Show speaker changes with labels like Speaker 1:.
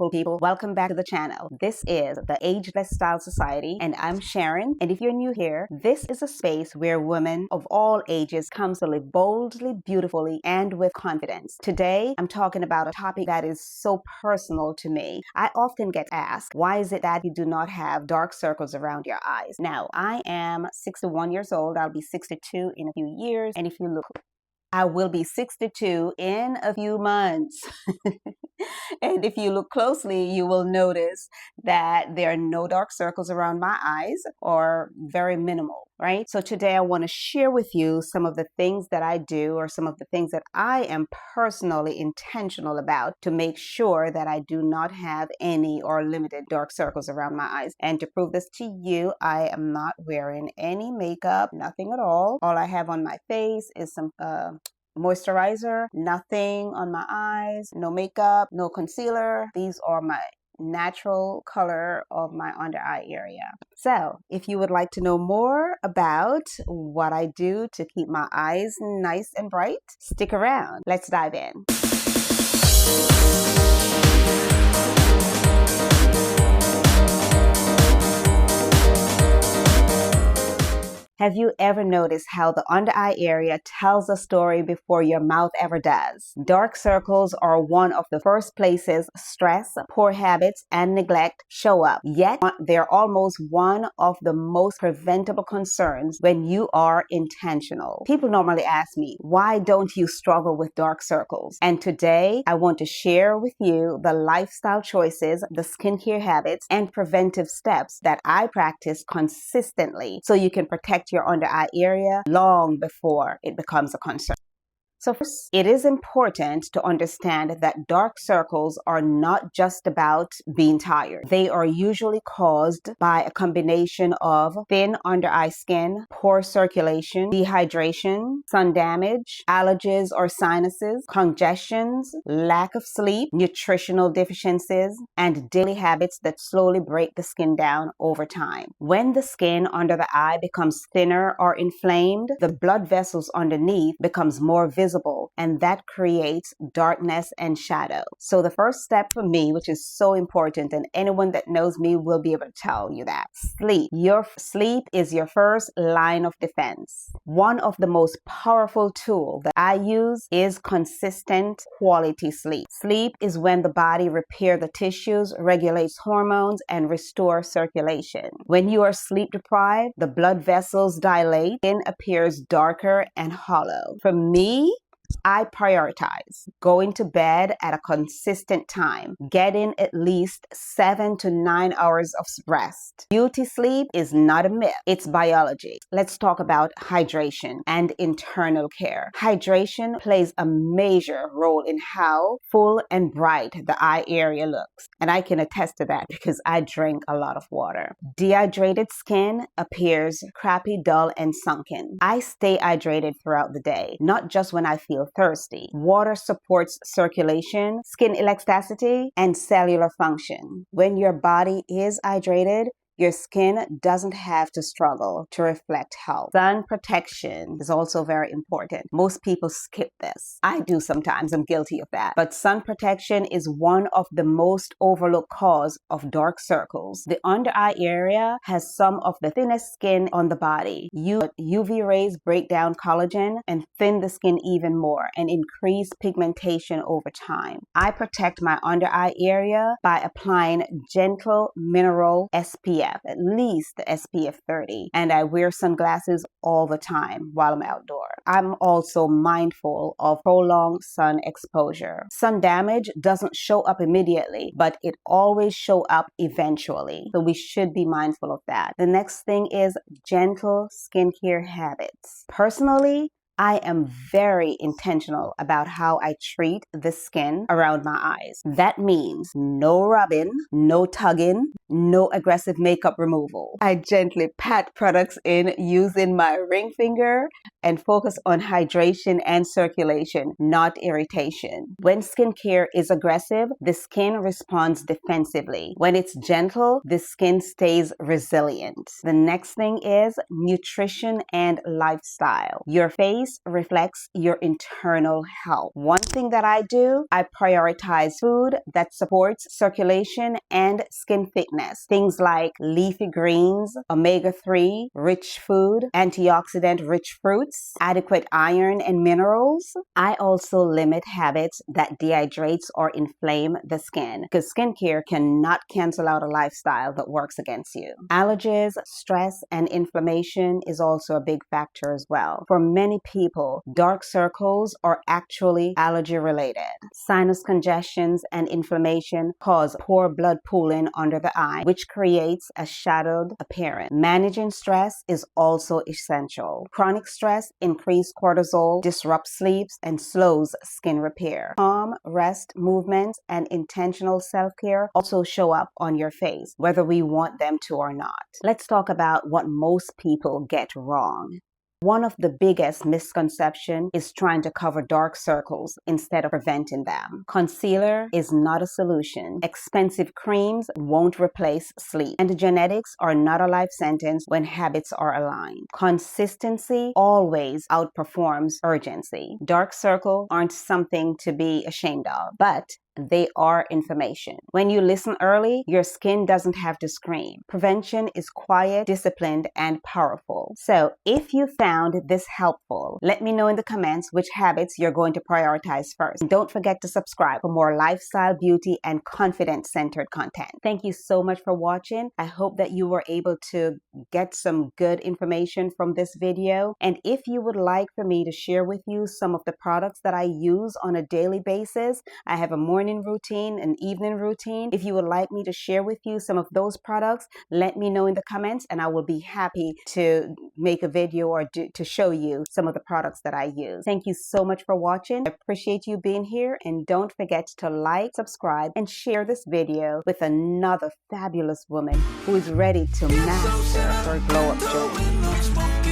Speaker 1: beautiful people. Welcome back to the channel. This is the Ageless Style Society, and I'm Sharon. And if you're new here, this is a space where women of all ages come to live boldly, beautifully, and with confidence. Today, I'm talking about a topic that is so personal to me. I often get asked, why is it that you do not have dark circles around your eyes? Now, I am 61 years old. I'll be 62 in a few years. And if you look, I will be 62 in a few months. And if you look closely, you will notice that there are no dark circles around my eyes, or very minimal, right? So today I want to share with you some of the things that I do, or some of the things that I am personally intentional about to make sure that I do not have any or limited dark circles around my eyes. And to prove this to you, I am not wearing any makeup, nothing at all. All I have on my face is some moisturizer, nothing on my eyes, no makeup, no concealer. These are my natural color of my under eye area. So if you would like to know more about what I do to keep my eyes nice and bright, stick around. Let's dive in. Have you ever noticed how the under eye area tells a story before your mouth ever does? Dark circles are one of the first places stress, poor habits, and neglect show up. Yet, they're almost one of the most preventable concerns when you are intentional. People normally ask me, why don't you struggle with dark circles? And today, I want to share with you the lifestyle choices, the skincare habits, and preventive steps that I practice consistently so you can protect your under eye area long before it becomes a concern. So first, it is important to understand that dark circles are not just about being tired. They are usually caused by a combination of thin under eye skin, poor circulation, dehydration, sun damage, allergies or sinuses, congestions, lack of sleep, nutritional deficiencies, and daily habits that slowly break the skin down over time. When the skin under the eye becomes thinner or inflamed, the blood vessels underneath becomes more visible, and that creates darkness and shadow. So the first step for me, which is so important, and anyone that knows me will be able to tell you that, sleep. Your sleep is your first line of defense. One of the most powerful tools that I use is consistent quality sleep. Sleep is when the body repairs the tissues, regulates hormones, and restores circulation. When you are sleep deprived, the blood vessels dilate, skin appears darker and hollow. For me, I prioritize going to bed at a consistent time, getting at least 7 to 9 hours of rest. Beauty sleep is not a myth, it's biology. Let's talk about hydration and internal care. Hydration plays a major role in how full and bright the eye area looks. And I can attest to that because I drink a lot of water. Dehydrated skin appears crappy, dull, and sunken. I stay hydrated throughout the day, not just when I feel thirsty. Water supports circulation, skin elasticity, and cellular function. When your body is hydrated, your skin doesn't have to struggle to reflect health. Sun protection is also very important. Most people skip this. I do sometimes. I'm guilty of that. But sun protection is one of the most overlooked cause of dark circles. The under eye area has some of the thinnest skin on the body. UV rays break down collagen and thin the skin even more and increase pigmentation over time. I protect my under eye area by applying gentle mineral SPF. At least the SPF 30, and I wear sunglasses all the time while I'm outdoor. I'm also mindful of prolonged sun exposure. Sun damage doesn't show up immediately, but it always shows up eventually. So we should be mindful of that. The next thing is gentle skincare habits. Personally, I am very intentional about how I treat the skin around my eyes. That means no rubbing, no tugging, no aggressive makeup removal. I gently pat products in using my ring finger and focus on hydration and circulation, not irritation. When skincare is aggressive, the skin responds defensively. When it's gentle, the skin stays resilient. The next thing is nutrition and lifestyle. Your face This reflects your internal health. One thing that I do, I prioritize food that supports circulation and skin fitness. Things like leafy greens, omega-3 rich food, antioxidant-rich fruits, adequate iron and minerals. I also limit habits that dehydrates or inflame the skin, because skincare cannot cancel out a lifestyle that works against you. Allergies, stress, and inflammation is also a big factor as well. For many people, dark circles are actually allergy related. Sinus congestions and inflammation cause poor blood pooling under the eye, which creates a shadowed appearance. Managing stress is also essential. Chronic stress increases cortisol, disrupts sleeps, and slows skin repair. Calm, rest, movement, and intentional self-care also show up on your face, whether we want them to or not. Let's talk about what most people get wrong. One of the biggest misconceptions is trying to cover dark circles instead of preventing them. Concealer is not a solution. Expensive creams won't replace sleep. And genetics are not a life sentence when habits are aligned. Consistency always outperforms urgency. Dark circles aren't something to be ashamed of, but they are information. When you listen early, your skin doesn't have to scream. Prevention is quiet, disciplined, and powerful. So if you found this helpful, let me know in the comments which habits you're going to prioritize first. And don't forget to subscribe for more lifestyle, beauty, and confidence-centered content. Thank you so much for watching. I hope that you were able to get some good information from this video. And if you would like for me to share with you some of the products that I use on a daily basis, I have a morning routine, an evening routine. If you would like me to share with you some of those products, let me know in the comments and I will be happy to make a video or to show you some of the products that I use. Thank you so much for watching. I appreciate you being here, and don't forget to like, subscribe, and share this video with another fabulous woman who is ready to master her glow up journey.